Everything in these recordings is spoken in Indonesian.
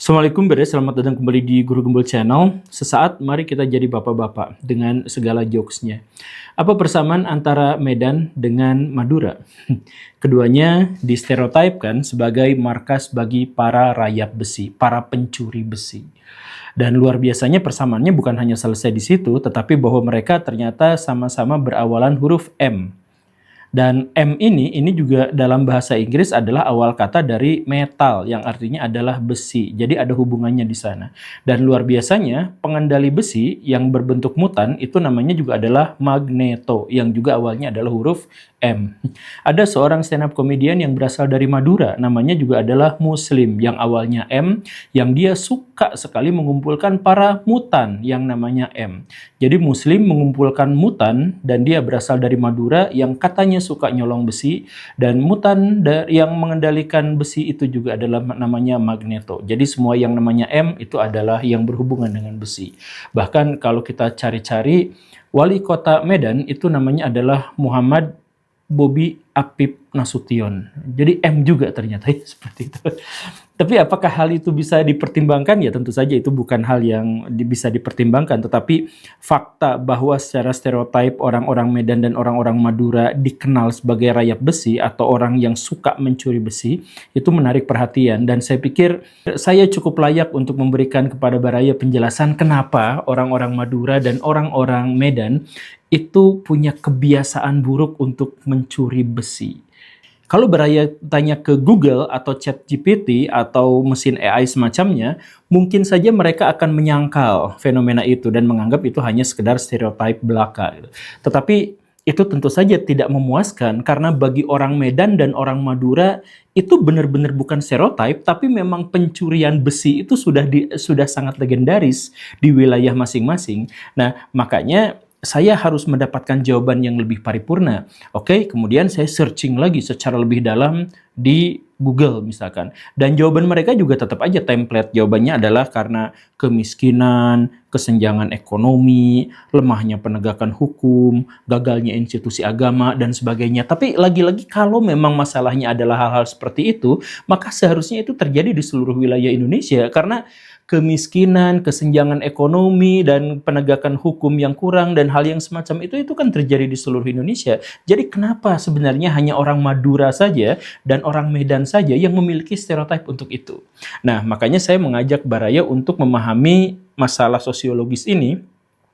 Assalamualaikum Beres, selamat datang kembali di Guru Gembul Channel. Sesaat mari kita jadi bapak-bapak dengan segala jokesnya. Apa persamaan antara Medan dengan Madura? Keduanya distereotipkan sebagai markas bagi para rayap besi, para pencuri besi. Dan luar biasanya persamaannya bukan hanya selesai di situ, tetapi bahwa mereka ternyata sama-sama berawalan huruf M. Dan M ini juga dalam bahasa Inggris adalah awal kata dari metal yang artinya adalah besi. Jadi ada hubungannya di sana. Dan luar biasanya pengendali besi yang berbentuk mutan itu namanya juga adalah magneto yang juga awalnya adalah huruf M. Ada seorang stand up comedian yang berasal dari Madura, namanya juga adalah Muslim yang awalnya M, yang dia suka sekali mengumpulkan para mutan yang namanya M. Jadi Muslim mengumpulkan mutan dan dia berasal dari Madura yang katanya suka nyolong besi, dan mutan yang mengendalikan besi itu juga adalah namanya magneto. Jadi semua yang namanya M itu adalah yang berhubungan dengan besi. Bahkan kalau kita cari-cari wali kota Medan itu namanya adalah Muhammad Bobi Apip Nasution. Jadi M juga ternyata seperti itu. Tapi apakah hal itu bisa dipertimbangkan? Ya tentu saja itu bukan hal yang bisa dipertimbangkan. Tetapi fakta bahwa secara stereotip orang-orang Medan dan orang-orang Madura dikenal sebagai rayap besi atau orang yang suka mencuri besi, itu menarik perhatian. Dan saya pikir saya cukup layak untuk memberikan kepada Baraya penjelasan kenapa orang-orang Madura dan orang-orang Medan itu punya kebiasaan buruk untuk mencuri besi. Kalau Baraya tanya ke Google atau ChatGPT atau mesin AI semacamnya, mungkin saja mereka akan menyangkal fenomena itu dan menganggap itu hanya sekedar stereotip belaka. Tetapi itu tentu saja tidak memuaskan karena bagi orang Medan dan orang Madura itu benar-benar bukan stereotip, tapi memang pencurian besi itu sudah sangat legendaris di wilayah masing-masing. Nah, makanya saya harus mendapatkan jawaban yang lebih paripurna. Oke, kemudian saya searching lagi secara lebih dalam di Google misalkan. Dan jawaban mereka juga tetap aja template. Jawabannya adalah karena kemiskinan, kesenjangan ekonomi, lemahnya penegakan hukum, gagalnya institusi agama, dan sebagainya. Tapi lagi-lagi kalau memang masalahnya adalah hal-hal seperti itu, maka seharusnya itu terjadi di seluruh wilayah Indonesia. Karena kemiskinan, kesenjangan ekonomi, dan penegakan hukum yang kurang, dan hal yang semacam itu kan terjadi di seluruh Indonesia. Jadi kenapa sebenarnya hanya orang Madura saja dan orang Medan saja yang memiliki stereotip untuk itu? Nah, makanya saya mengajak Baraya untuk memahami masalah sosiologis ini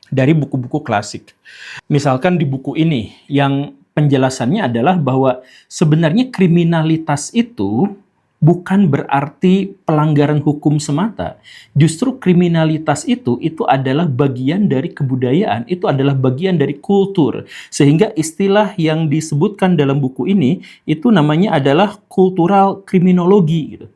dari buku-buku klasik. Misalkan di buku ini, yang penjelasannya adalah bahwa sebenarnya kriminalitas itu bukan berarti pelanggaran hukum semata. Justru kriminalitas itu adalah bagian dari kebudayaan, itu adalah bagian dari kultur. Sehingga istilah yang disebutkan dalam buku ini, itu namanya adalah kultural kriminologi. Gitu.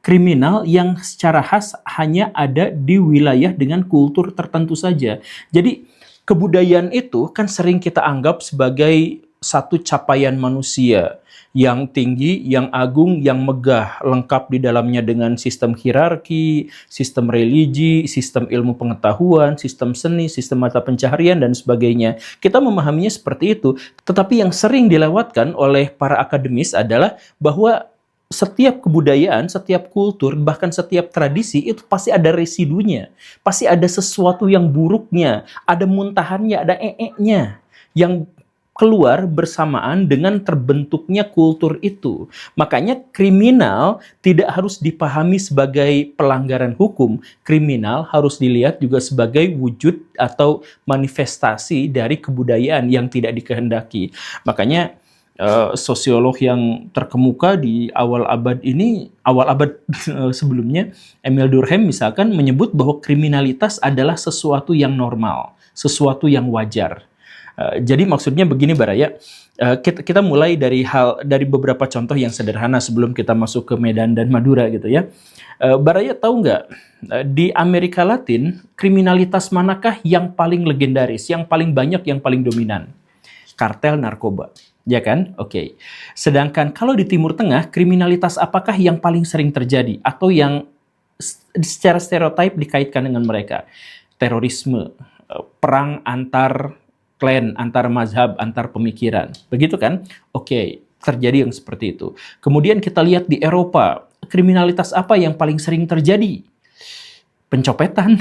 Kriminal yang secara khas hanya ada di wilayah dengan kultur tertentu saja. Jadi kebudayaan itu kan sering kita anggap sebagai satu capaian manusia yang tinggi, yang agung, yang megah, lengkap di dalamnya dengan sistem hierarki, sistem religi, sistem ilmu pengetahuan, sistem seni, sistem mata pencaharian, dan sebagainya. Kita memahaminya seperti itu, tetapi yang sering dilewatkan oleh para akademis adalah bahwa setiap kebudayaan, setiap kultur, bahkan setiap tradisi itu pasti ada residunya, pasti ada sesuatu yang buruknya, ada muntahannya, ada nya yang keluar bersamaan dengan terbentuknya kultur itu. Makanya kriminal tidak harus dipahami sebagai pelanggaran hukum. Kriminal harus dilihat juga sebagai wujud atau manifestasi dari kebudayaan yang tidak dikehendaki. Makanya sosiolog yang terkemuka di awal abad ini, awal abad sebelumnya, Emil Durkheim misalkan menyebut bahwa kriminalitas adalah sesuatu yang normal, sesuatu yang wajar. Jadi maksudnya begini Baraya, kita mulai dari beberapa contoh yang sederhana sebelum kita masuk ke Medan dan Madura gitu ya. Baraya tahu nggak, di Amerika Latin kriminalitas manakah yang paling legendaris, yang paling banyak, yang paling dominan? Kartel narkoba, ya kan? Oke. Sedangkan kalau di Timur Tengah, kriminalitas apakah yang paling sering terjadi atau yang secara stereotip dikaitkan dengan mereka? Terorisme, perang antar klan, antar mazhab, antar pemikiran. Begitu kan? Oke, terjadi yang seperti itu. Kemudian kita lihat di Eropa, kriminalitas apa yang paling sering terjadi? pencopetan,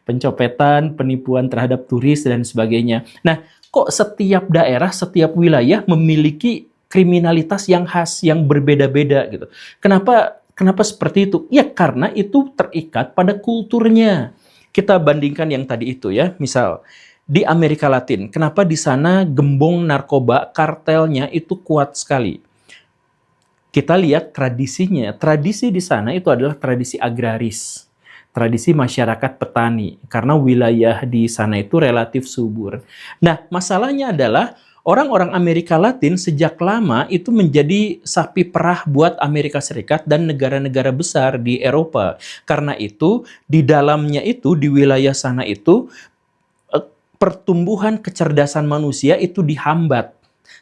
pencopetan, penipuan terhadap turis dan sebagainya. Nah, kok setiap daerah, setiap wilayah memiliki kriminalitas yang khas, yang berbeda-beda gitu. Kenapa seperti itu? Ya karena itu terikat pada kulturnya. Kita bandingkan yang tadi itu ya, misal di Amerika Latin, kenapa di sana gembong narkoba kartelnya itu kuat sekali? Kita lihat tradisinya. Tradisi di sana itu adalah tradisi agraris, tradisi masyarakat petani, karena wilayah di sana itu relatif subur. Nah, masalahnya adalah orang-orang Amerika Latin sejak lama itu menjadi sapi perah buat Amerika Serikat dan negara-negara besar di Eropa. Karena itu, di dalamnya itu, di wilayah sana itu, pertumbuhan kecerdasan manusia itu dihambat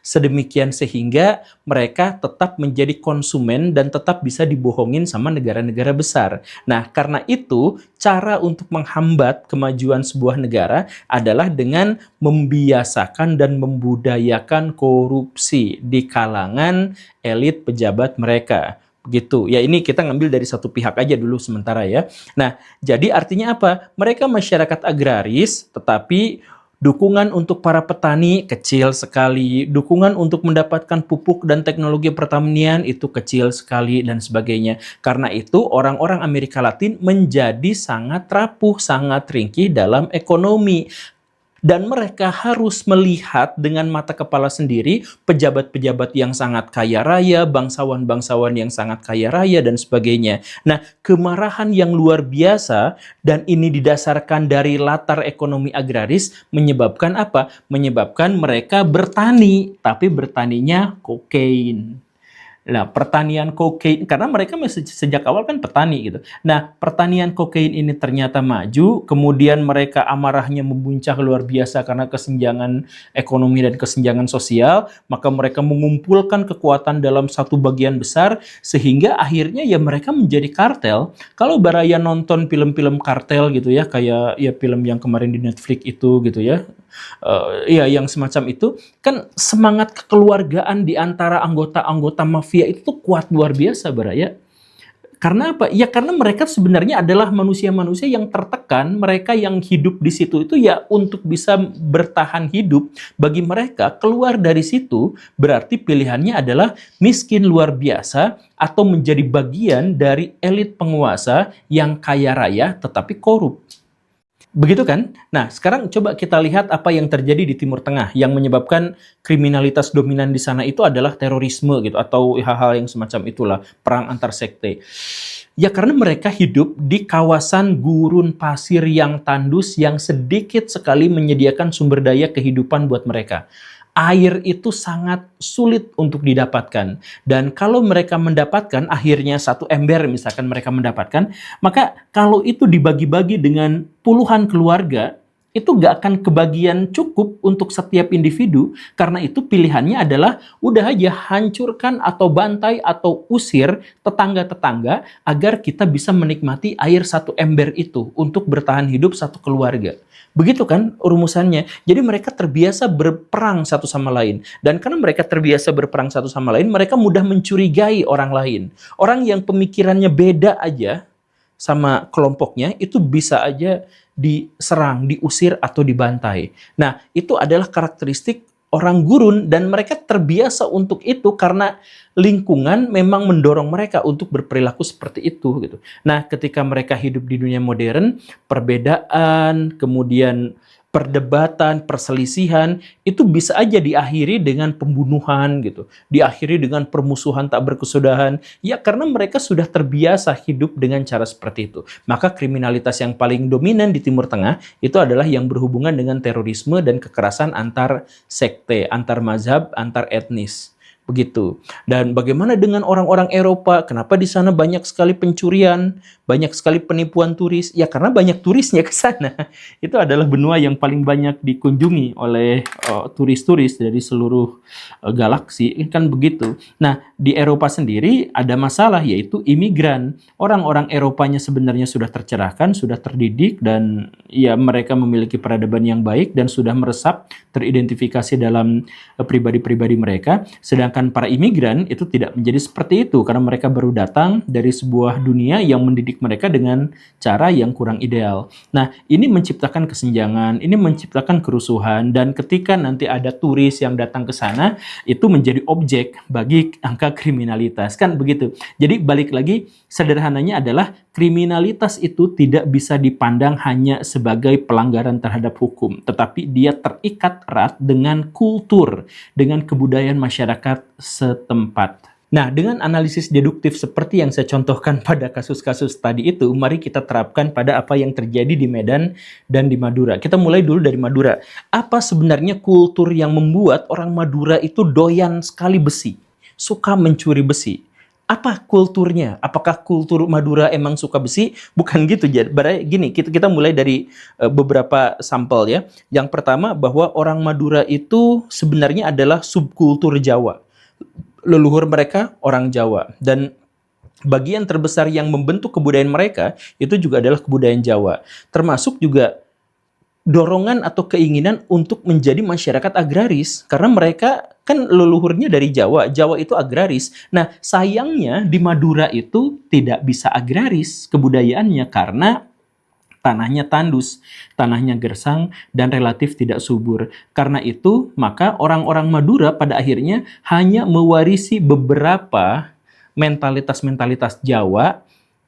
sedemikian sehingga mereka tetap menjadi konsumen dan tetap bisa dibohongin sama negara-negara besar. Nah, karena itu cara untuk menghambat kemajuan sebuah negara adalah dengan membiasakan dan membudayakan korupsi di kalangan elit pejabat mereka. Begitu. Ya ini kita ngambil dari satu pihak aja dulu sementara ya. Nah, jadi artinya apa? Mereka masyarakat agraris, tetapi dukungan untuk para petani kecil sekali, dukungan untuk mendapatkan pupuk dan teknologi pertanian itu kecil sekali dan sebagainya. Karena itu orang-orang Amerika Latin menjadi sangat rapuh, sangat ringkih dalam ekonomi. Dan mereka harus melihat dengan mata kepala sendiri pejabat-pejabat yang sangat kaya raya, bangsawan-bangsawan yang sangat kaya raya, dan sebagainya. Nah, kemarahan yang luar biasa, dan ini didasarkan dari latar ekonomi agraris, menyebabkan apa? Menyebabkan mereka bertani, tapi bertaninya kokain. Nah, pertanian kokain, karena mereka sejak awal kan petani gitu. Nah, pertanian kokain ini ternyata maju, kemudian mereka amarahnya membuncah luar biasa karena kesenjangan ekonomi dan kesenjangan sosial, maka mereka mengumpulkan kekuatan dalam satu bagian besar, sehingga akhirnya ya mereka menjadi kartel. Kalau Baraya nonton film-film kartel gitu ya, kayak ya film yang kemarin di Netflix itu gitu ya, ya yang semacam itu, kan semangat kekeluargaan di antara anggota-anggota mafia itu tuh kuat luar biasa, Baraya. Karena apa? Ya karena mereka sebenarnya adalah manusia-manusia yang tertekan, mereka yang hidup di situ itu ya untuk bisa bertahan hidup. Bagi mereka keluar dari situ berarti pilihannya adalah miskin luar biasa atau menjadi bagian dari elit penguasa yang kaya raya tetapi korup. Begitu kan? Nah, sekarang coba kita lihat apa yang terjadi di Timur Tengah yang menyebabkan kriminalitas dominan di sana itu adalah terorisme gitu atau hal-hal yang semacam itulah, perang antar sekte. Ya karena mereka hidup di kawasan gurun pasir yang tandus yang sedikit sekali menyediakan sumber daya kehidupan buat mereka. Air itu sangat sulit untuk didapatkan. Dan kalau mereka mendapatkan, akhirnya satu ember misalkan mereka mendapatkan, maka kalau itu dibagi-bagi dengan puluhan keluarga, itu nggak akan kebagian cukup untuk setiap individu. Karena itu pilihannya adalah udah aja hancurkan atau bantai atau usir tetangga-tetangga agar kita bisa menikmati air satu ember itu untuk bertahan hidup satu keluarga. Begitu kan rumusannya. Jadi mereka terbiasa berperang satu sama lain. Dan karena mereka terbiasa berperang satu sama lain, mereka mudah mencurigai orang lain. Orang yang pemikirannya beda aja sama kelompoknya, itu bisa aja diserang, diusir, atau dibantai. Nah, itu adalah karakteristik orang gurun dan mereka terbiasa untuk itu karena lingkungan memang mendorong mereka untuk berperilaku seperti itu gitu. Nah, ketika mereka hidup di dunia modern, perbedaan, kemudian perdebatan, perselisihan itu bisa aja diakhiri dengan pembunuhan gitu. Diakhiri dengan permusuhan tak berkesudahan. Ya karena mereka sudah terbiasa hidup dengan cara seperti itu. Maka kriminalitas yang paling dominan di Timur Tengah itu adalah yang berhubungan dengan terorisme dan kekerasan antar sekte, antar mazhab, antar etnis. Begitu. Dan bagaimana dengan orang-orang Eropa? Kenapa di sana banyak sekali pencurian, banyak sekali penipuan turis? Ya karena banyak turisnya ke sana. Itu adalah benua yang paling banyak dikunjungi oleh turis-turis dari seluruh galaksi, kan begitu. Nah, di Eropa sendiri ada masalah yaitu imigran. Orang-orang Eropanya sebenarnya sudah tercerahkan, sudah terdidik dan ya mereka memiliki peradaban yang baik dan sudah meresap, teridentifikasi dalam pribadi-pribadi mereka. Sedangkan Sedangkan para imigran itu tidak menjadi seperti itu karena mereka baru datang dari sebuah dunia yang mendidik mereka dengan cara yang kurang ideal. Nah, ini menciptakan kesenjangan, ini menciptakan kerusuhan, dan ketika nanti ada turis yang datang ke sana, itu menjadi objek bagi angka kriminalitas. Kan begitu. Jadi balik lagi, sederhananya adalah kriminalitas itu tidak bisa dipandang hanya sebagai pelanggaran terhadap hukum, tetapi dia terikat erat dengan kultur, dengan kebudayaan masyarakat setempat. Nah, dengan analisis deduktif seperti yang saya contohkan pada kasus-kasus tadi itu, mari kita terapkan pada apa yang terjadi di Medan dan di Madura. Kita mulai dulu dari Madura. Apa sebenarnya kultur yang membuat orang Madura itu doyan sekali besi, suka mencuri besi? Apa kulturnya? Apakah kultur Madura emang suka besi? Bukan gitu. Jadi gini, kita mulai dari beberapa sampel ya. Yang pertama bahwa orang Madura itu sebenarnya adalah subkultur Jawa. Leluhur mereka orang Jawa, dan bagian terbesar yang membentuk kebudayaan mereka itu juga adalah kebudayaan Jawa. Termasuk juga dorongan atau keinginan untuk menjadi masyarakat agraris, karena mereka kan leluhurnya dari Jawa. Jawa itu agraris. Nah, sayangnya di Madura itu tidak bisa agraris kebudayaannya karena tanahnya tandus, tanahnya gersang, dan relatif tidak subur. Karena itu, maka orang-orang Madura pada akhirnya hanya mewarisi beberapa mentalitas-mentalitas Jawa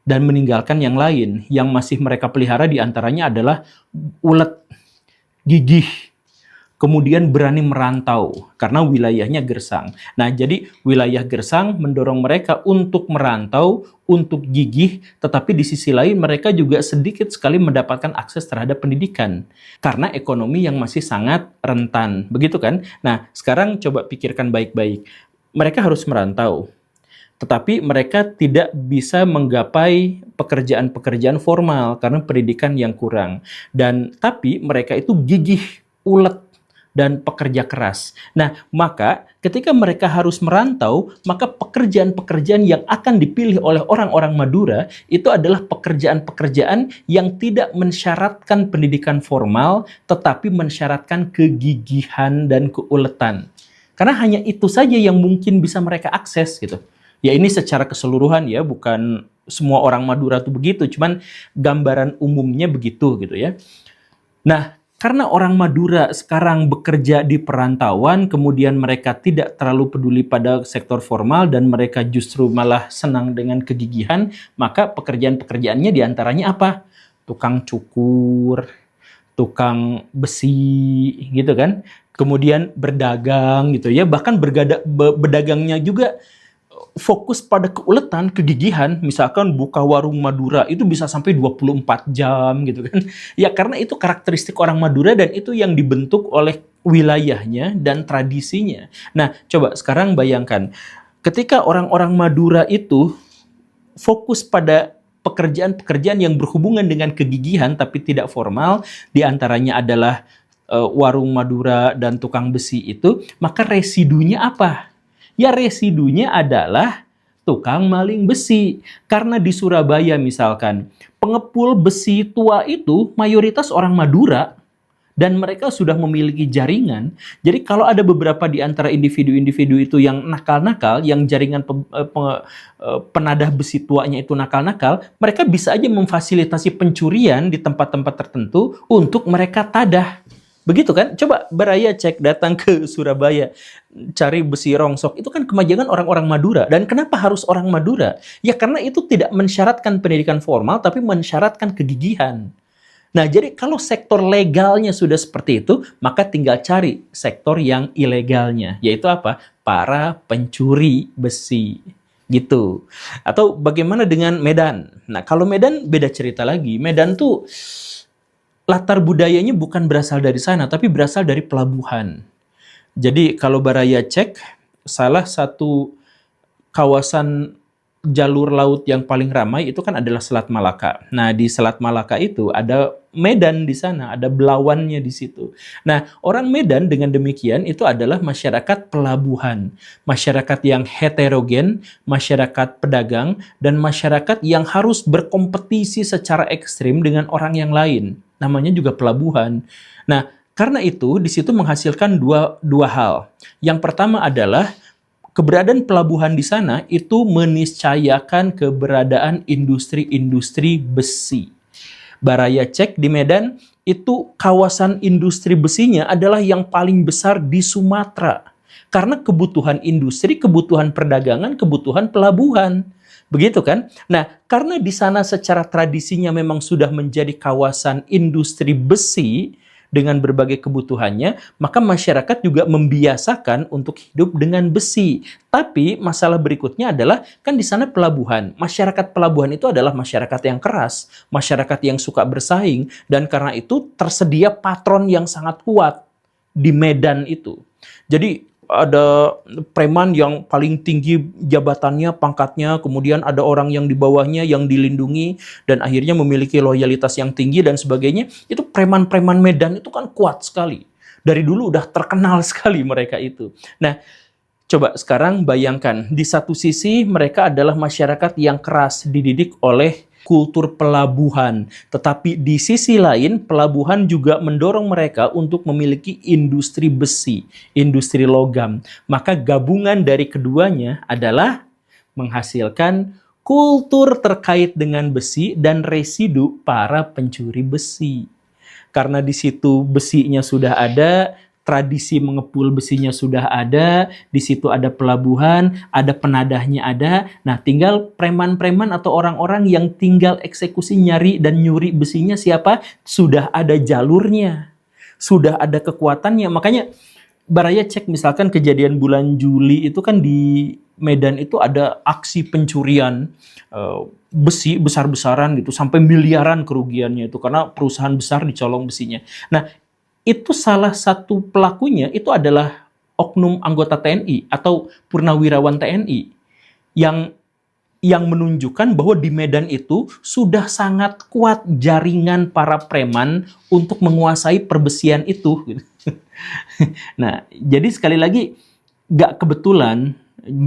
dan meninggalkan yang lain. Yang masih mereka pelihara diantaranya adalah ulet, gigih, kemudian berani merantau karena wilayahnya gersang. Nah, jadi wilayah gersang mendorong mereka untuk merantau, untuk gigih, tetapi di sisi lain mereka juga sedikit sekali mendapatkan akses terhadap pendidikan karena ekonomi yang masih sangat rentan. Begitu kan? Nah, sekarang coba pikirkan baik-baik. Mereka harus merantau, tetapi mereka tidak bisa menggapai pekerjaan-pekerjaan formal karena pendidikan yang kurang. Tapi mereka itu gigih, ulet, dan pekerja keras. Nah, maka ketika mereka harus merantau, maka pekerjaan-pekerjaan yang akan dipilih oleh orang-orang Madura itu adalah pekerjaan-pekerjaan yang tidak mensyaratkan pendidikan formal, tetapi mensyaratkan kegigihan dan keuletan. Karena hanya itu saja yang mungkin bisa mereka akses gitu. Ya, ini secara keseluruhan ya, bukan semua orang Madura tuh begitu, cuman gambaran umumnya begitu gitu ya. Nah, karena orang Madura sekarang bekerja di perantauan, kemudian mereka tidak terlalu peduli pada sektor formal dan mereka justru malah senang dengan kegigihan, maka pekerjaan-pekerjaannya diantaranya apa? Tukang cukur, tukang besi, gitu kan? Kemudian berdagang gitu ya, bahkan berdagangnya juga fokus pada keuletan, kegigihan. Misalkan buka warung Madura itu bisa sampai 24 jam gitu kan. Ya karena itu karakteristik orang Madura dan itu yang dibentuk oleh wilayahnya dan tradisinya. Nah, coba sekarang bayangkan ketika orang-orang Madura itu fokus pada pekerjaan-pekerjaan yang berhubungan dengan kegigihan tapi tidak formal, diantaranya adalah warung Madura dan tukang besi itu, maka residunya apa? Ya residunya adalah tukang maling besi. Karena di Surabaya misalkan, pengepul besi tua itu mayoritas orang Madura dan mereka sudah memiliki jaringan. Jadi kalau ada beberapa di antara individu-individu itu yang nakal-nakal, yang jaringan penadah besi tuanya itu nakal-nakal, mereka bisa aja memfasilitasi pencurian di tempat-tempat tertentu untuk mereka tadah. Begitu kan? Coba Baraya cek, datang ke Surabaya, cari besi rongsok. Itu kan kemajangan orang-orang Madura. Dan kenapa harus orang Madura? Ya karena itu tidak mensyaratkan pendidikan formal, tapi mensyaratkan kegigihan. Nah, jadi kalau sektor legalnya sudah seperti itu, maka tinggal cari sektor yang ilegalnya. Yaitu apa? Para pencuri besi. Gitu. Atau bagaimana dengan Medan? Nah, kalau Medan beda cerita lagi. Medan tuh latar budayanya bukan berasal dari sana, tapi berasal dari pelabuhan. Jadi kalau Baraya cek, salah satu kawasan jalur laut yang paling ramai itu kan adalah Selat Malaka. Nah, di Selat Malaka itu ada Medan di sana, ada belawannya di situ. Nah, orang Medan dengan demikian itu adalah masyarakat pelabuhan, masyarakat yang heterogen, masyarakat pedagang, dan masyarakat yang harus berkompetisi secara ekstrim dengan orang yang lain. Namanya juga pelabuhan. Nah, karena itu di situ menghasilkan dua hal. Yang pertama adalah keberadaan pelabuhan di sana itu meniscayakan keberadaan industri-industri besi. Baraya cek di Medan, itu kawasan industri besinya adalah yang paling besar di Sumatera. Karena kebutuhan industri, kebutuhan perdagangan, kebutuhan pelabuhan. Begitu kan? Nah, karena di sana secara tradisinya memang sudah menjadi kawasan industri besi dengan berbagai kebutuhannya, maka masyarakat juga membiasakan untuk hidup dengan besi. Tapi masalah berikutnya adalah kan di sana pelabuhan. Masyarakat pelabuhan itu adalah masyarakat yang keras, masyarakat yang suka bersaing, dan karena itu tersedia patron yang sangat kuat di Medan itu. Jadi ada preman yang paling tinggi jabatannya, pangkatnya, kemudian ada orang yang di bawahnya yang dilindungi dan akhirnya memiliki loyalitas yang tinggi dan sebagainya. Itu preman-preman Medan itu kan kuat sekali. Dari dulu udah terkenal sekali mereka itu. Nah, coba sekarang bayangkan, di satu sisi mereka adalah masyarakat yang keras dididik oleh kultur pelabuhan. Tetapi di sisi lain, pelabuhan juga mendorong mereka untuk memiliki industri besi, industri logam. Maka gabungan dari keduanya adalah menghasilkan kultur terkait dengan besi dan residu para pencuri besi. Karena di situ besinya sudah ada, tradisi mengepul besinya sudah ada, di situ ada pelabuhan, ada penadahnya ada. Nah, tinggal preman-preman atau orang-orang yang tinggal eksekusi nyari dan nyuri besinya siapa? Sudah ada jalurnya. Sudah ada kekuatannya. Makanya Baraya cek misalkan kejadian bulan Juli itu kan di Medan itu ada aksi pencurian besi besar-besaran gitu sampai miliaran kerugiannya itu karena perusahaan besar dicolong besinya. Nah, itu salah satu pelakunya itu adalah oknum anggota TNI atau purnawirawan TNI yang menunjukkan bahwa di Medan itu sudah sangat kuat jaringan para preman untuk menguasai perbesian itu. Nah, jadi sekali lagi gak kebetulan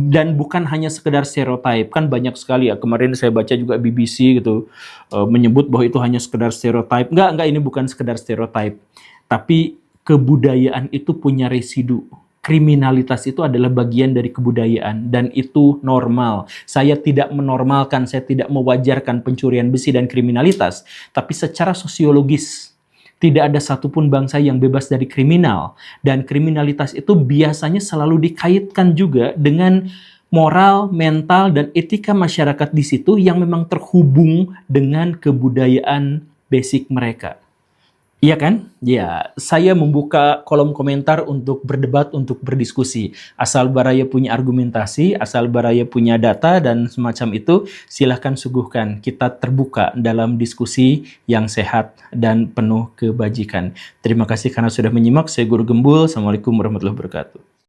dan bukan hanya sekedar stereotype, kan banyak sekali ya, kemarin saya baca juga BBC gitu menyebut bahwa itu hanya sekedar stereotype. Enggak, ini bukan sekedar stereotype. Tapi kebudayaan itu punya residu. Kriminalitas itu adalah bagian dari kebudayaan dan itu normal. Saya tidak menormalkan, saya tidak mewajarkan pencurian besi dan kriminalitas, tapi secara sosiologis tidak ada satupun bangsa yang bebas dari kriminal. Dan kriminalitas itu biasanya selalu dikaitkan juga dengan moral, mental, dan etika masyarakat di situ yang memang terhubung dengan kebudayaan basic mereka. Iya kan? Ya, saya membuka kolom komentar untuk berdebat, untuk berdiskusi. Asal Baraya punya argumentasi, asal Baraya punya data, dan semacam itu, silahkan suguhkan. Kita terbuka dalam diskusi yang sehat dan penuh kebajikan. Terima kasih karena sudah menyimak. Saya Guru Gembul. Assalamualaikum warahmatullahi wabarakatuh.